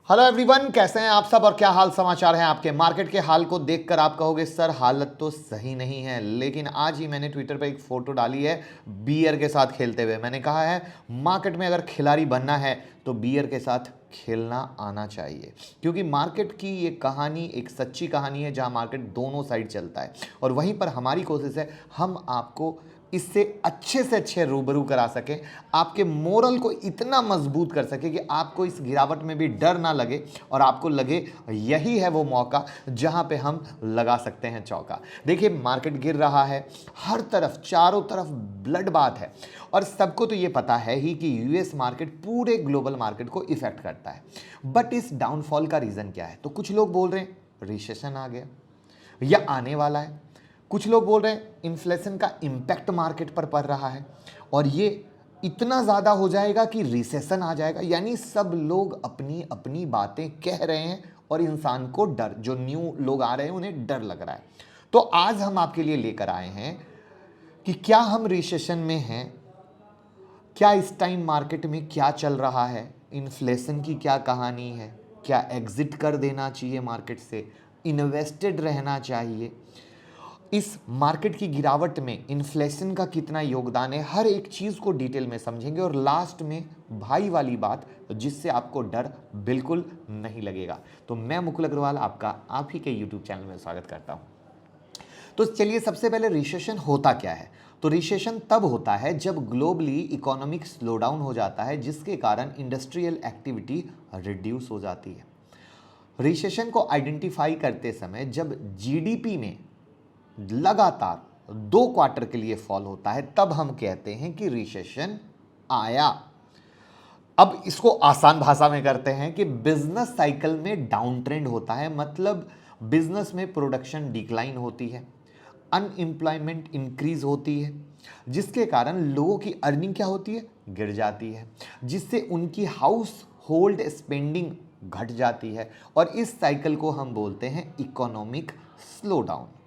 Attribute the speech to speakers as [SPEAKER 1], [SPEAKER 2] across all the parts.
[SPEAKER 1] Hello everyone, कैसे हैं आप सब और क्या हाल समाचार हैं आपके। मार्केट के हाल को देखकर आप कहोगे सर हालत तो सही नहीं है, लेकिन आज ही मैंने ट्विटर पर एक फोटो डाली है बियर के साथ खेलते हुए। मैंने कहा है मार्केट में अगर खिलाड़ी बनना है तो बियर के साथ खेलना आना चाहिए, क्योंकि मार्केट की ये कहानी एक सच्ची कहानी है जहां मार्केट दोनों साइड चलता है। और वहीं पर हमारी कोशिश है हम आपको इससे अच्छे से अच्छे रूबरू करा सकें, आपके मोरल को इतना मजबूत कर सके कि आपको इस गिरावट में भी डर ना लगे और आपको लगे यही है वो मौका जहां पे हम लगा सकते हैं चौका। देखिए मार्केट गिर रहा है, हर तरफ चारों तरफ ब्लड बात है और सबको तो ये पता है ही कि यूएस मार्केट पूरे ग्लोबल मार्केट को इफेक्ट करता है। बट इस डाउनफॉल का रीजन क्या है? तो कुछ लोग बोल रहे हैं रिसेशन आ गया या आने वाला है, कुछ लोग बोल रहे हैं इन्फ्लेशन का इंपैक्ट मार्केट पर पड़ रहा है और ये इतना ज़्यादा हो जाएगा कि रिसेशन आ जाएगा। यानी सब लोग अपनी अपनी बातें कह रहे हैं और इंसान को डर, जो न्यू लोग आ रहे हैं उन्हें डर लग रहा है। तो आज हम आपके लिए लेकर आए हैं कि क्या हम रिसेशन में हैं, क्या इस टाइम मार्केट में क्या चल रहा है, इन्फ्लेशन की क्या कहानी है, क्या एग्जिट कर देना चाहिए मार्केट से, इन्वेस्टेड रहना चाहिए, इस मार्केट की गिरावट में इन्फ्लेशन का कितना योगदान है, हर एक चीज को डिटेल में समझेंगे। और लास्ट में भाई वाली बात जिससे आपको डर बिल्कुल नहीं लगेगा। तो मैं मुकुल अग्रवाल आपका आप ही के यूट्यूब चैनल में स्वागत करता हूं। तो चलिए सबसे पहले रिसेशन होता क्या है। तो रिसेशन तब होता है जब ग्लोबली इकोनॉमिक स्लोडाउन हो जाता है, जिसके कारण इंडस्ट्रियल एक्टिविटी रिड्यूस हो जाती है। रिसेशन को आइडेंटिफाई करते समय जब जीडीपी में लगातार 2 क्वार्टर के लिए फॉल होता है तब हम कहते हैं कि रिसेशन आया। अब इसको आसान भाषा में करते हैं कि बिजनेस साइकिल में डाउन ट्रेंड होता है, मतलब बिजनेस में प्रोडक्शन डिक्लाइन होती है, अनएम्प्लॉयमेंट इंक्रीज होती है, जिसके कारण लोगों की अर्निंग क्या होती है, गिर जाती है, जिससे उनकी हाउस होल्ड स्पेंडिंग घट जाती है और इस साइकिल को हम बोलते हैं इकोनॉमिक स्लोडाउन।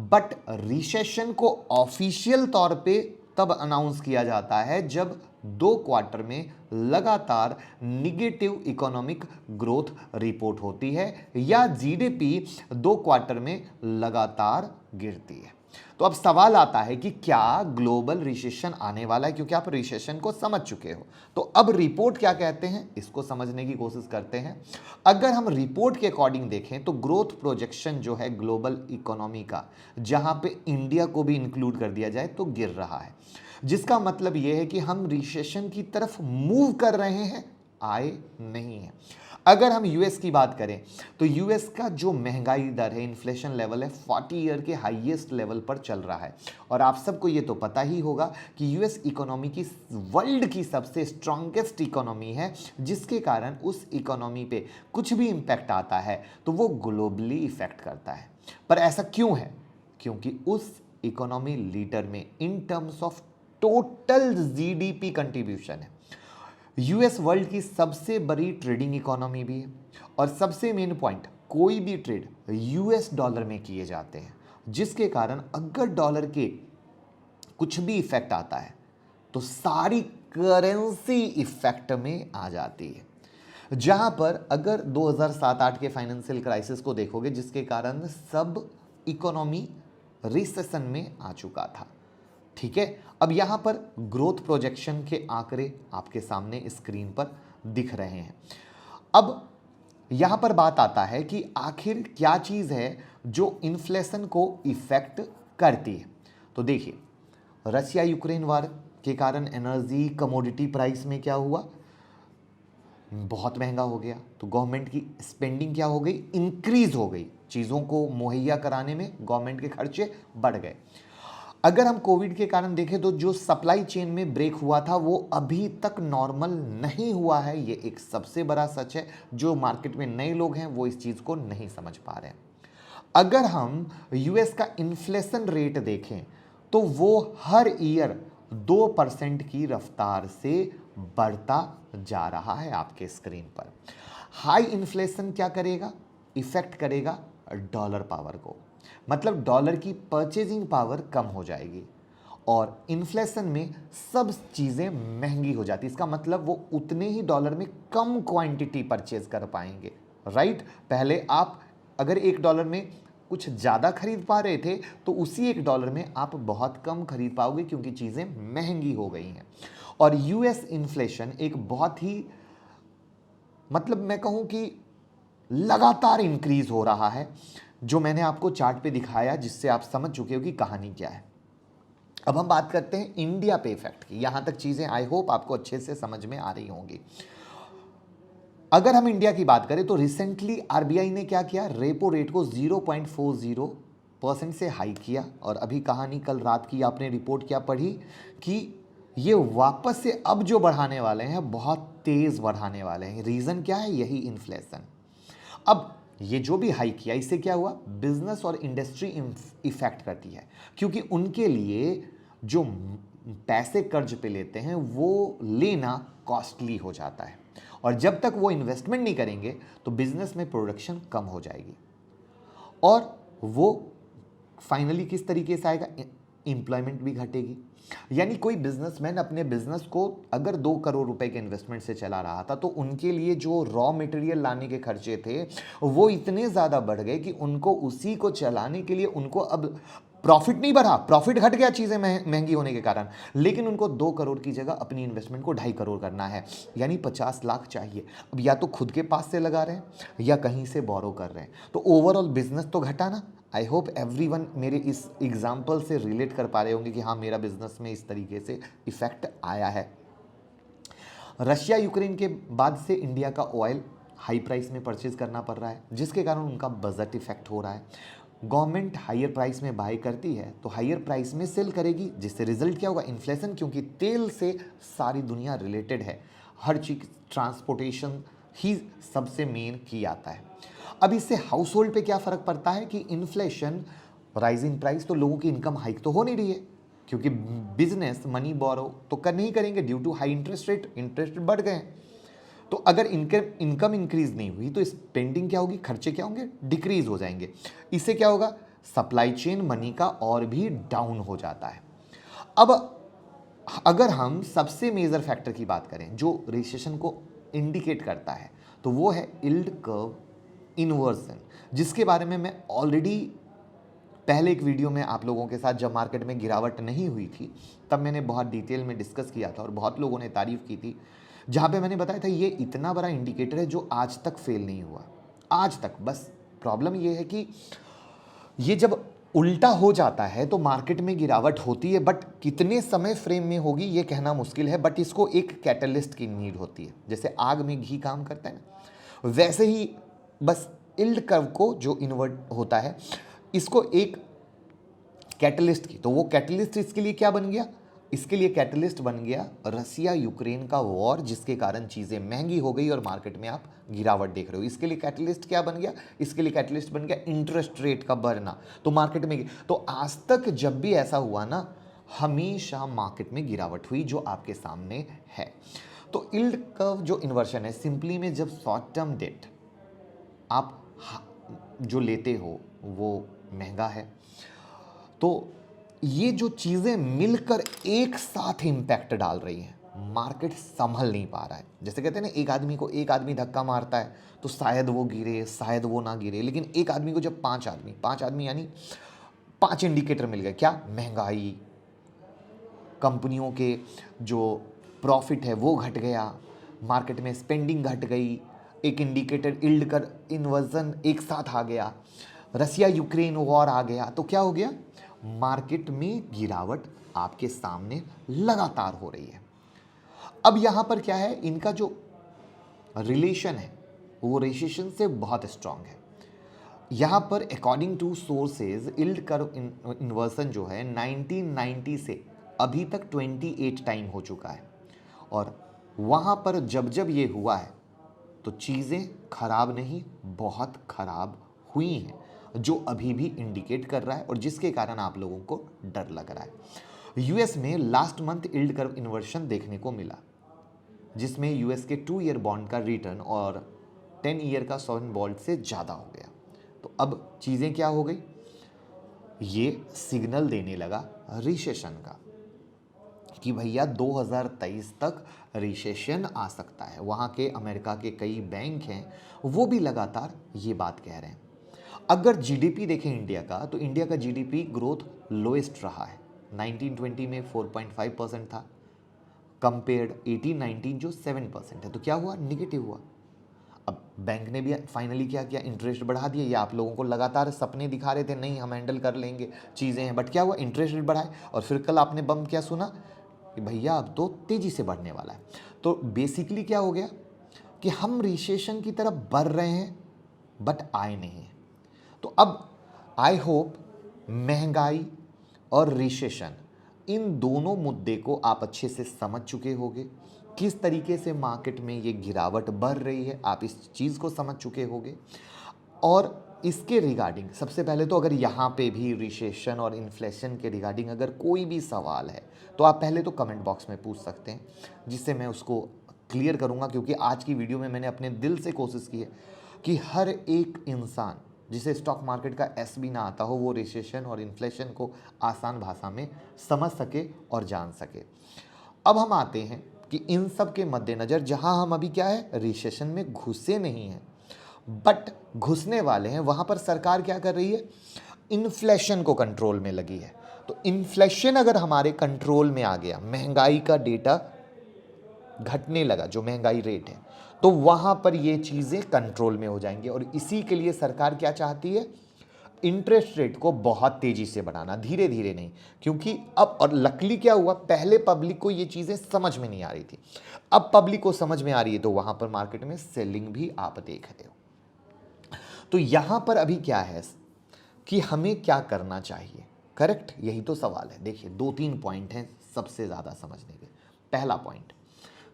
[SPEAKER 1] बट रिसेशन को ऑफिशियल तौर पे तब अनाउंस किया जाता है जब 2 क्वार्टर में लगातार निगेटिव इकोनॉमिक ग्रोथ रिपोर्ट होती है या जीडीपी 2 क्वार्टर में लगातार गिरती है। तो अब सवाल आता है कि क्या ग्लोबल रिसेशन आने वाला है, क्योंकि आप रिसेशन को समझ चुके हो। तो अब रिपोर्ट क्या कहते हैं इसको समझने की कोशिश करते हैं। अगर हम रिपोर्ट के अकॉर्डिंग देखें तो ग्रोथ प्रोजेक्शन जो है ग्लोबल इकोनॉमी का, जहां पे इंडिया को भी इंक्लूड कर दिया जाए, तो गिर रहा है, जिसका मतलब यह है कि हम रिसेशन की तरफ मूव कर रहे हैं, आए नहीं है। अगर हम यूएस की बात करें तो यूएस का जो महंगाई दर है, इन्फ्लेशन लेवल है, 40 ईयर के हाईएस्ट लेवल पर चल रहा है। और आप सबको ये तो पता ही होगा कि यूएस इकोनॉमी की वर्ल्ड की सबसे स्ट्रॉन्गेस्ट इकोनॉमी है, जिसके कारण उस इकोनॉमी पे कुछ भी इंपैक्ट आता है तो वो ग्लोबली इफेक्ट करता है। पर ऐसा क्यों है? क्योंकि उस इकोनॉमी लीडर में in terms of total GDP contribution है, यूएस वर्ल्ड की सबसे बड़ी ट्रेडिंग इकोनॉमी भी है और सबसे मेन पॉइंट, कोई भी ट्रेड यूएस डॉलर में किए जाते हैं, जिसके कारण अगर डॉलर के कुछ भी इफेक्ट आता है तो सारी करेंसी इफेक्ट में आ जाती है। जहां पर अगर 2007-8 के फाइनेंशियल क्राइसिस को देखोगे, जिसके कारण सब इकोनॉमी रिसेशन में आ चुका था। ठीक है, अब यहां पर ग्रोथ प्रोजेक्शन के आंकड़े आपके सामने स्क्रीन पर दिख रहे हैं। अब यहां पर बात आता है कि आखिर क्या चीज है जो इन्फ्लेशन को इफेक्ट करती है। तो देखिए, रशिया यूक्रेन वार के कारण एनर्जी कमोडिटी प्राइस में क्या हुआ, बहुत महंगा हो गया। तो गवर्नमेंट की स्पेंडिंग क्या हो गई, इंक्रीज हो गई, चीज़ों को मुहैया कराने में गवर्नमेंट के खर्चे बढ़ गए। अगर हम कोविड के कारण देखें तो जो सप्लाई चेन में ब्रेक हुआ था वो अभी तक नॉर्मल नहीं हुआ है, ये एक सबसे बड़ा सच है। जो मार्केट में नए लोग हैं वो इस चीज़ को नहीं समझ पा रहे हैं। अगर हम यूएस का इन्फ्लेशन रेट देखें तो वो हर ईयर 2% की रफ्तार से बढ़ता जा रहा है आपके स्क्रीन पर। हाई इन्फ्लेशन क्या करेगा, इफेक्ट करेगा डॉलर पावर को, मतलब डॉलर की परचेजिंग पावर कम हो जाएगी और इन्फ्लेशन में सब चीज़ें महंगी हो जाती, इसका मतलब वो उतने ही डॉलर में कम क्वांटिटी परचेज कर पाएंगे, राइट। पहले आप अगर $1 में कुछ ज़्यादा खरीद पा रहे थे तो उसी $1 में आप बहुत कम खरीद पाओगे क्योंकि चीज़ें महंगी हो गई हैं। और यूएस इन्फ्लेशन एक बहुत ही, मतलब मैं कहूँ कि लगातार इंक्रीज हो रहा है, जो मैंने आपको चार्ट पे दिखाया, जिससे आप समझ चुके हो कि कहानी क्या है। अब हम बात करते हैं इंडिया पे इफेक्ट की। यहां तक चीजें आई होप आपको अच्छे से समझ में आ रही होंगी। अगर हम इंडिया की बात करें तो रिसेंटली आरबीआई ने क्या किया, रेपो रेट को 0.40% से हाई किया। और अभी कहानी कल रात की आपने रिपोर्ट क्या पढ़ी कि ये वापस से अब जो बढ़ाने वाले हैं बहुत तेज बढ़ाने वाले हैं। रीजन क्या है, यही इन्फ्लेशन। अब ये जो भी हाई किया, इससे क्या हुआ, बिजनेस और इंडस्ट्री इफेक्ट करती है, क्योंकि उनके लिए जो पैसे कर्ज पे लेते हैं वो लेना कॉस्टली हो जाता है। और जब तक वो इन्वेस्टमेंट नहीं करेंगे तो बिजनेस में प्रोडक्शन कम हो जाएगी और वो फाइनली किस तरीके से आएगा, एम्प्लॉयमेंट भी घटेगी। यानी कोई बिजनेसमैन अपने बिजनेस को अगर 2 करोड़ रुपए के इन्वेस्टमेंट से चला रहा था तो उनके लिए जो रॉ मटेरियल लाने के खर्चे थे वो इतने ज़्यादा बढ़ गए कि उनको उसी को चलाने के लिए उनको अब प्रॉफिट नहीं बढ़ा, प्रॉफिट घट गया चीज़ें महंगी होने के कारण, लेकिन उनको 2 करोड़ की जगह अपनी इन्वेस्टमेंट को 2.5 करोड़ करना है, यानी 50 लाख चाहिए। अब या तो खुद के पास से लगा रहे हैं या कहीं से बोरो कर रहे हैं, तो ओवरऑल बिजनेस तो घटा ना। आई होप एवरीवन मेरे इस एग्जाम्पल से रिलेट कर पा रहे होंगे कि हाँ, मेरा बिजनेस में इस तरीके से इफेक्ट आया है। रशिया यूक्रेन के बाद से इंडिया का ऑयल हाई प्राइस में परचेज करना पड़ रहा है, जिसके कारण उनका बजट इफेक्ट हो रहा है। गवर्नमेंट हायर प्राइस में बाय करती है तो हायर प्राइस में सेल करेगी, जिससे रिजल्ट क्या होगा, इन्फ्लेशन, क्योंकि तेल से सारी दुनिया रिलेटेड है, हर चीज ट्रांसपोर्टेशन ही सबसे मेन की आता है। अब इससे हाउस होल्ड पे क्या फर्क पड़ता है कि इन्फ्लेशन, राइजिंग प्राइस, तो लोगों की इनकम हाइक तो हो नहीं रही है, क्योंकि बिजनेस मनी बोरो तो कर नहीं करेंगे due to high interest rate, interest बढ़ गए हैं। तो अगर इनकम इंक्रीज नहीं हुई तो स्पेंडिंग क्या होगी, खर्चे क्या होंगे, डिक्रीज हो जाएंगे। इससे क्या होगा, सप्लाई चेन मनी का और भी डाउन हो जाता है। अब अगर हम सबसे मेजर फैक्टर की बात करें जो रिसेशन को इंडिकेट करता है तो वो है यील्ड कर्व इन्वर्सन, जिसके बारे में मैं ऑलरेडी पहले एक वीडियो में आप लोगों के साथ, जब मार्केट में गिरावट नहीं हुई थी तब मैंने बहुत डिटेल में डिस्कस किया था और बहुत लोगों ने तारीफ की थी, जहां पे मैंने बताया था ये इतना बड़ा इंडिकेटर है जो आज तक फेल नहीं हुआ, आज तक। बस प्रॉब्लम ये है कि ये जब उल्टा हो जाता है तो मार्केट में गिरावट होती है, बट कितने समय फ्रेम में होगी ये कहना मुश्किल है। बट इसको एक कैटलिस्ट की नीड होती है, जैसे आग में घी काम करता है ना, वैसे ही बस यील्ड कर्व को जो इन्वर्ट होता है इसको एक कैटलिस्ट की, तो वो कैटलिस्ट इसके लिए क्या बन गया, इसके लिए कैटलिस्ट बन गया रसिया यूक्रेन का वॉर, जिसके कारण चीज़ें महंगी हो गई और मार्केट में आप गिरावट देख रहे हो। इसके लिए कैटलिस्ट क्या बन गया, इसके लिए कैटलिस्ट बन गया इंटरेस्ट रेट का बढ़ना, तो मार्केट में, तो आज तक जब भी ऐसा हुआ ना, हमेशा मार्केट में गिरावट हुई, जो आपके सामने है। तो यील्ड कर्व जो इन्वर्शन है, सिंपली में जब शॉर्ट टर्म डेट आप जो लेते हो वो महंगा है, तो ये जो चीज़ें मिलकर एक साथ इम्पैक्ट डाल रही हैं, मार्केट संभल नहीं पा रहा है। जैसे कहते हैं ना, एक आदमी धक्का मारता है तो शायद वो गिरे, शायद वो ना गिरे, लेकिन एक आदमी को जब पांच आदमी यानी 5 इंडिकेटर मिल गए, क्या, महंगाई, कंपनियों के जो प्रॉफिट है वो घट गया, मार्केट में स्पेंडिंग घट गई, एक इंडिकेटर यील्ड कर इन्वर्जन एक साथ आ गया, रसिया यूक्रेन वॉर आ गया, तो क्या हो गया, मार्केट में गिरावट आपके सामने लगातार हो रही है। अब यहां पर क्या है, इनका जो रिलेशन है वो रिसेशन से बहुत स्ट्रांग है। यहां पर according to sources yield curve inversion जो है 1990 से अभी तक 28 टाइम हो चुका है, और वहां पर जब जब ये हुआ है तो चीज़ें खराब नहीं, बहुत खराब हुई हैं, जो अभी भी इंडिकेट कर रहा है और जिसके कारण आप लोगों को डर लग रहा है। यूएस में last month yield curve inversion देखने को मिला, जिसमें यूएस के 2 ईयर बॉन्ड का रिटर्न और 10 ईयर का सॉवरेन बॉन्ड से ज़्यादा हो गया। तो अब चीज़ें क्या हो गई, ये सिग्नल देने लगा रिसेशन का। कि भैया 2023 तक रिसेशन आ सकता है। वहाँ के अमेरिका के कई बैंक हैं वो भी लगातार ये बात कह रहे हैं। अगर जीडीपी देखें इंडिया का, तो इंडिया का जीडीपी ग्रोथ लोएस्ट रहा है। 1920 में 4.5% था, कंपेयर्ड 18-19 जो 7% है। तो क्या हुआ? निगेटिव हुआ। अब बैंक ने भी फाइनली क्या किया? इंटरेस्ट बढ़ा दिया। ये आप लोगों को लगातार सपने दिखा रहे थे, नहीं हम हैंडल कर लेंगे, चीज़ें हैं, बट क्या हुआ? इंटरेस्ट रेट बढ़ाए। और फिर कल आपने बम क्या सुना कि भैया अब तो तेज़ी से बढ़ने वाला है। तो बेसिकली क्या हो गया कि हम रिसेशन की तरफ बढ़ रहे हैं बट आए नहीं है। तो अब आई होप महंगाई और रिसेशन, इन दोनों मुद्दे को आप अच्छे से समझ चुके होंगे। किस तरीके से मार्केट में ये गिरावट बढ़ रही है, आप इस चीज़ को समझ चुके होंगे। और इसके रिगार्डिंग सबसे पहले तो अगर यहाँ पे भी रिसेशन और इन्फ्लेशन के रिगार्डिंग अगर कोई भी सवाल है तो आप पहले तो कमेंट बॉक्स में पूछ सकते हैं, जिससे मैं उसको क्लियर करूँगा। क्योंकि आज की वीडियो में मैंने अपने दिल से कोशिश की है कि हर एक इंसान जिसे स्टॉक मार्केट का एस भी ना आता हो, वो रिसेशन और इन्फ्लेशन को आसान भाषा में समझ सके और जान सके। अब हम आते हैं कि इन सब के मद्देनज़र जहां हम अभी क्या है, रिसेशन में घुसे नहीं हैं बट घुसने वाले हैं, वहां पर सरकार क्या कर रही है? इन्फ्लेशन को कंट्रोल में लगी है। तो इन्फ्लेशन अगर हमारे कंट्रोल में आ गया, महंगाई का डेटा घटने लगा, जो महंगाई रेट है, तो वहां पर ये चीजें कंट्रोल में हो जाएंगी। और इसी के लिए सरकार क्या चाहती है? इंटरेस्ट रेट को बहुत तेजी से बढ़ाना, धीरे धीरे नहीं। क्योंकि अब, और लकली क्या हुआ, पहले पब्लिक को ये चीजें समझ में नहीं आ रही थी, अब पब्लिक को समझ में आ रही है, तो वहां पर मार्केट में सेलिंग भी आप देख रहे हो। तो यहां पर अभी क्या है कि हमें क्या करना चाहिए, करेक्ट? यही तो सवाल है। देखिए 2-3 पॉइंट हैं सबसे ज़्यादा समझने के। पहला पॉइंट,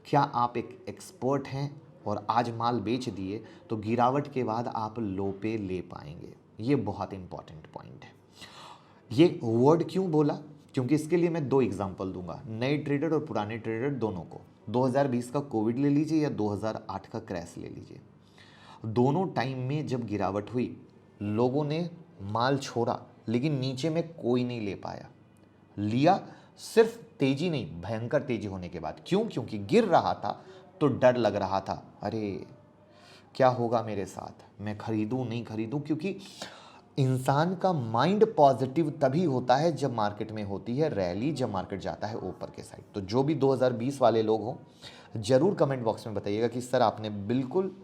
[SPEAKER 1] क्या आप एक एक्सपर्ट हैं और आज माल बेच दिए तो गिरावट के बाद आप लो पे ले पाएंगे? ये बहुत इंपॉर्टेंट पॉइंट है। ये वर्ड क्यों बोला? क्योंकि इसके लिए मैं 2 एग्जांपल दूंगा, नए ट्रेडर और पुराने ट्रेडर दोनों को। 2020 का कोविड ले लीजिए या 2008 का क्रैश ले लीजिए। दोनों टाइम में जब गिरावट हुई, लोगों ने माल छोड़ा, लेकिन नीचे में कोई नहीं ले पाया। लिया सिर्फ तेजी नहीं, भयंकर तेजी होने के बाद। क्यों? क्योंकि गिर रहा था तो डर लग रहा था, अरे क्या होगा मेरे साथ, मैं खरीदूं नहीं खरीदूं। क्योंकि इंसान का माइंड पॉजिटिव तभी होता है जब मार्केट में होती है रैली, जब मार्केट जाता है ऊपर के साइड। तो जो भी 2020 वाले लोग हो, जरूर कमेंट बॉक्स में बताइएगा कि सर आपने बिल्कुल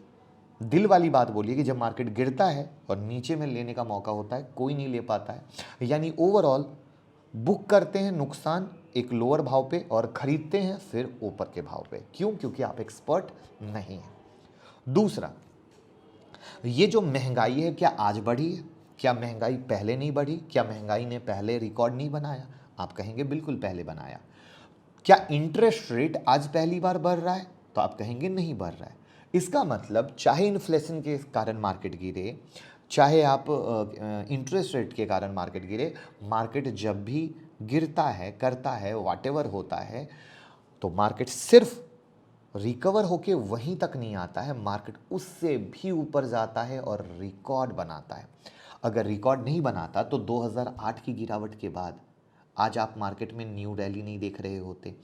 [SPEAKER 1] दिल वाली बात बोली कि जब मार्केट गिरता है और नीचे में लेने का मौका होता है, कोई नहीं ले पाता है। यानी ओवरऑल बुक करते हैं नुकसान एक लोअर भाव पे और खरीदते हैं फिर ऊपर के भाव पे। क्यों? क्योंकि आप एक्सपर्ट नहीं हैं। दूसरा, ये जो महंगाई है, क्या आज बढ़ी है? क्या महंगाई पहले नहीं बढ़ी? क्या महंगाई ने पहले रिकॉर्ड नहीं बनाया? आप कहेंगे बिल्कुल पहले बनाया। क्या इंटरेस्ट रेट आज पहली बार बढ़ रहा है? तो आप कहेंगे नहीं बढ़ रहा है। इसका मतलब चाहे इन्फ्लेशन के कारण मार्केट गिरे, चाहे आप इंटरेस्ट रेट के कारण मार्केट गिरे, मार्केट जब भी गिरता है, करता है, व्हाटएवर होता है, तो मार्केट सिर्फ रिकवर होके वहीं तक नहीं आता है, मार्केट उससे भी ऊपर जाता है और रिकॉर्ड बनाता है। अगर रिकॉर्ड नहीं बनाता तो 2008 की गिरावट के बाद आज आप मार्केट में न्यू रैली नहीं देख रहे होते।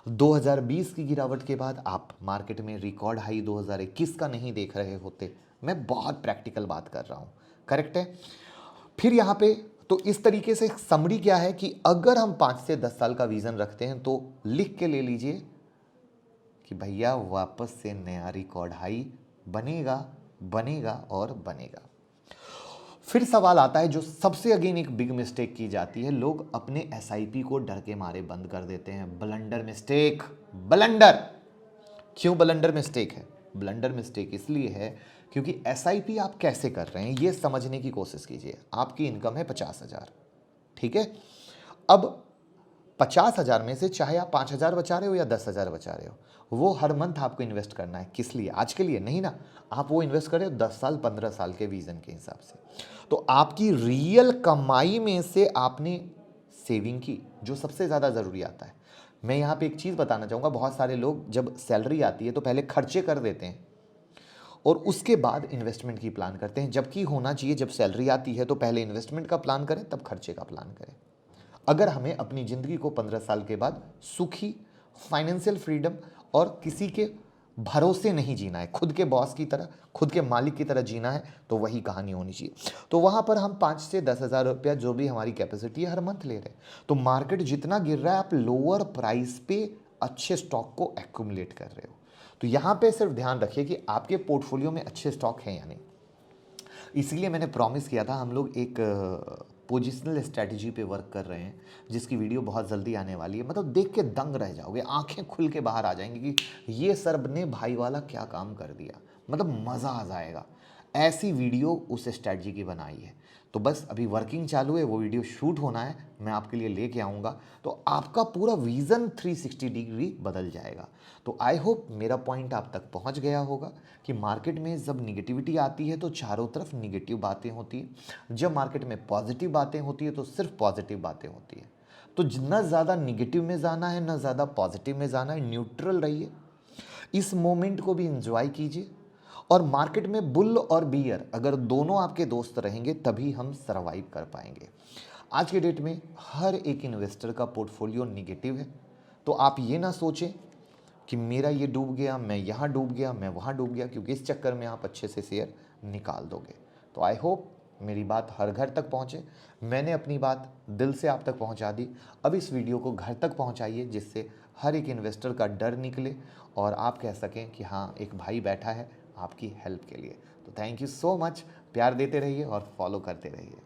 [SPEAKER 1] 2020 की गिरावट के बाद आप मार्केट में रिकॉर्ड हाई 2021 का नहीं देख रहे होते। मैं बहुत प्रैक्टिकल बात कर रहा हूँ, करेक्ट है? फिर यहाँ पे तो इस तरीके से समरी क्या है कि अगर हम 5 से 10 साल का विजन रखते हैं तो लिख के ले लीजिए कि भैया वापस से नया रिकॉर्ड हाई बनेगा, बनेगा और बनेगा। फिर सवाल आता है, जो सबसे अगेन एक बिग मिस्टेक की जाती है, लोग अपने एसआईपी को डर के मारे बंद कर देते हैं। Blunder mistake, blunder. क्यों ब्लंडर मिस्टेक है? ब्लंडर मिस्टेक इसलिए है क्योंकि एसआईपी आप कैसे कर रहे हैं ये समझने की कोशिश कीजिए। आपकी इनकम है 50,000, ठीक है? अब 50,000 में से चाहे आप 5,000 बचा रहे हो या 10,000 बचा रहे हो, वो हर मंथ आपको इन्वेस्ट करना है। किस लिए? आज के लिए नहीं ना। आप वो इन्वेस्ट करें 10 साल 15 साल के विजन के हिसाब से। तो आपकी रियल कमाई में से आपने सेविंग की, जो सबसे ज़्यादा ज़रूरी आता है। मैं यहाँ पे एक चीज़ बताना चाहूँगा, बहुत सारे लोग जब सैलरी आती है तो पहले खर्चे कर देते हैं और उसके बाद इन्वेस्टमेंट की प्लान करते हैं। जबकि होना चाहिए, जब सैलरी आती है तो पहले इन्वेस्टमेंट का प्लान करें, तब खर्चे का प्लान करें। अगर हमें अपनी ज़िंदगी को 15 साल के बाद सुखी, फाइनेंशियल फ्रीडम और किसी के भरोसे नहीं जीना है, खुद के बॉस की तरह, खुद के मालिक की तरह जीना है, तो वही कहानी होनी चाहिए। तो वहाँ पर हम 5 से 10,000 रुपया जो भी हमारी कैपेसिटी है हर मंथ ले रहे हैं। तो मार्केट जितना गिर रहा है आप लोअर प्राइस पे अच्छे स्टॉक को एक्यूमुलेट कर रहे हो। तो यहाँ पे सिर्फ ध्यान रखिए कि आपके पोर्टफोलियो में अच्छे स्टॉक हैं या नहीं। इसीलिए मैंने प्रॉमिस किया था, हम लोग एक पोजिशनल स्ट्रैटेजी पे वर्क कर रहे हैं, जिसकी वीडियो बहुत जल्दी आने वाली है। मतलब देख के दंग रह जाओगे, आंखें खुल के बाहर आ जाएंगी कि ये सर ने भाई वाला क्या काम कर दिया, मतलब मज़ा आ जाएगा। ऐसी वीडियो उस स्ट्रैटेजी की बनाई है। तो बस अभी वर्किंग चालू है, वो वीडियो शूट होना है, मैं आपके लिए लेके आऊँगा, तो आपका पूरा विज़न 360 डिग्री बदल जाएगा। तो आई होप मेरा पॉइंट आप तक पहुंच गया होगा कि मार्केट में जब निगेटिविटी आती है तो चारों तरफ निगेटिव बातें होती हैं, जब मार्केट में पॉजिटिव बातें होती है तो सिर्फ पॉजिटिव बातें होती हैं। तो ना ज़्यादा निगेटिव में जाना है, ना ज़्यादा पॉजिटिव में जाना है, न्यूट्रल रहिए, इस मोमेंट को भी इंजॉय कीजिए। और मार्केट में बुल और बियर अगर दोनों आपके दोस्त रहेंगे तभी हम सरवाइव कर पाएंगे। आज के डेट में हर एक इन्वेस्टर का पोर्टफोलियो निगेटिव है। तो आप ये ना सोचें कि मेरा ये डूब गया, मैं यहाँ डूब गया, मैं वहाँ डूब गया, क्योंकि इस चक्कर में आप अच्छे से शेयर निकाल दोगे। तो आई होप मेरी बात हर घर तक पहुँचे। मैंने अपनी बात दिल से आप तक पहुँचा दी। अब इस वीडियो को घर तक पहुँचाइए, जिससे हर एक इन्वेस्टर का डर निकले और आप कह सकें कि हाँ, एक भाई बैठा है आपकी हेल्प के लिए। तो थैंक यू सो मच, प्यार देते रहिए और फॉलो करते रहिए।